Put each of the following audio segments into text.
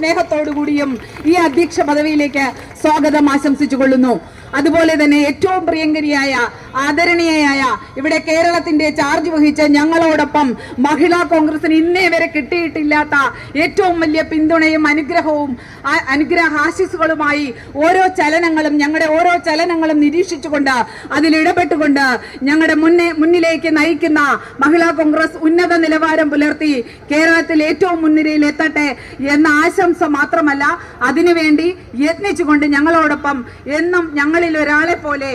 സ്നേഹത്തോടുകൂടിയും ഈ അധ്യക്ഷ പദവിയിലേക്ക് സ്വാഗതം ആശംസിച്ചുകൊള്ളുന്നു. അതുപോലെ തന്നെ ഏറ്റവും പ്രിയങ്കരിയായ ആദരണീയയായ ഇവിടെ കേരളത്തിന്റെ ചാർജ് വഹിച്ച ഞങ്ങളോടൊപ്പം മഹിളാ കോൺഗ്രസിന് ഇന്നേ വരെ കിട്ടിയിട്ടില്ലാത്ത ഏറ്റവും വലിയ പിന്തുണയും അനുഗ്രഹാശിസുകളുമായി ഞങ്ങളുടെ ഓരോ ചലനങ്ങളും നിരീക്ഷിച്ചുകൊണ്ട് അതിലിടപെട്ടുകൊണ്ട് ഞങ്ങളുടെ മുന്നിലേക്ക് നയിക്കുന്ന മഹിളാ കോൺഗ്രസ് ഉന്നത നിലവാരം പുലർത്തി കേരളത്തിൽ ഏറ്റവും മുൻനിരയിൽ എത്തട്ടെ എന്ന ആശംസ മാത്രമല്ല, അതിനുവേണ്ടി യത്നിച്ചുകൊണ്ട് ഞങ്ങളോടൊപ്പം എന്നും ഞങ്ങളിൽ ഒരാളെ പോലെ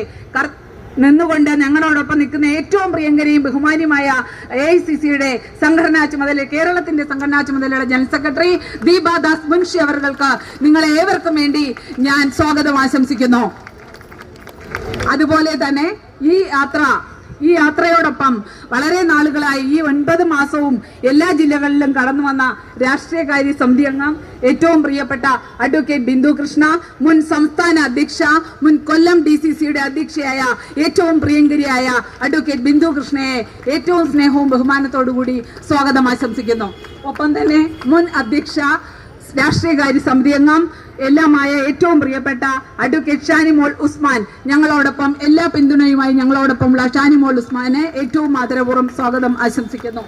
നിന്നുകൊണ്ട് ഞങ്ങളോടൊപ്പം നിൽക്കുന്ന ഏറ്റവും പ്രിയങ്കരിയും ബഹുമാനിയുമായ AICCയുടെ സംഘടനാ ചുമതല, കേരളത്തിന്റെ സംഘടനാ ചുമതലയുടെ ജനറൽ സെക്രട്ടറി ദീപാദാസ് മുൻഷി അവർക്ക് നിങ്ങളെ ഏവർക്കും വേണ്ടി ഞാൻ സ്വാഗതം ആശംസിക്കുന്നു. അതുപോലെ തന്നെ ഈ യാത്രയോടൊപ്പം വളരെ നാളുകളായി ഈ 9 മാസവും എല്ലാ ജില്ലകളിലും കടന്നു വന്ന രാഷ്ട്രീയകാര്യ സമിതി അംഗം ഏറ്റവും പ്രിയപ്പെട്ട അഡ്വക്കേറ്റ് ബിന്ദു കൃഷ്ണ, മുൻ സംസ്ഥാന അധ്യക്ഷ, മുൻ കൊല്ലം DCCയുടെ അധ്യക്ഷയായ ഏറ്റവും പ്രിയങ്കരിയായ അഡ്വക്കേറ്റ് ബിന്ദു കൃഷ്ണയെ ഏറ്റവും സ്നേഹവും ബഹുമാനത്തോടുകൂടി സ്വാഗതം ആശംസിക്കുന്നു. ഒപ്പം തന്നെ മുൻ അധ്യക്ഷ, രാഷ്ട്രീയകാര്യ സമിതി അംഗം എല്ലാമായ ഏറ്റവും പ്രിയപ്പെട്ട അഡ്വക്കേറ്റ് ഷാനിമോൾ ഉസ്മാൻ, ഞങ്ങളോടൊപ്പം എല്ലാ പിന്തുണയുമായി ഞങ്ങളോടൊപ്പമുള്ള ഷാനിമോൾ ഉസ്മാനെ ഏറ്റവും ആദരപൂർവ്വം സ്വാഗതം ആശംസിക്കുന്നു.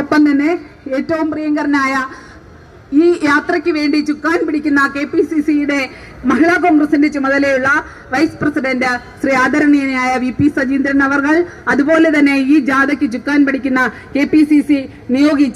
ഒപ്പം തന്നെ ഏറ്റവും പ്രിയങ്കരനായ ഈ യാത്രയ്ക്ക് വേണ്ടി ചുക്കാൻ പിടിക്കുന്ന KPCCയുടെ മഹിളാ കോൺഗ്രസിന്റെ ചുമതലയുള്ള വൈസ് പ്രസിഡന്റ് ശ്രീ ആദരണീയനായ VP സജീന്ദ്രൻ അവർ, അതുപോലെ തന്നെ ഈ ജാഥയ്ക്ക് ചുക്കാൻ പിടിക്കുന്ന KPCC നിയോഗിച്ച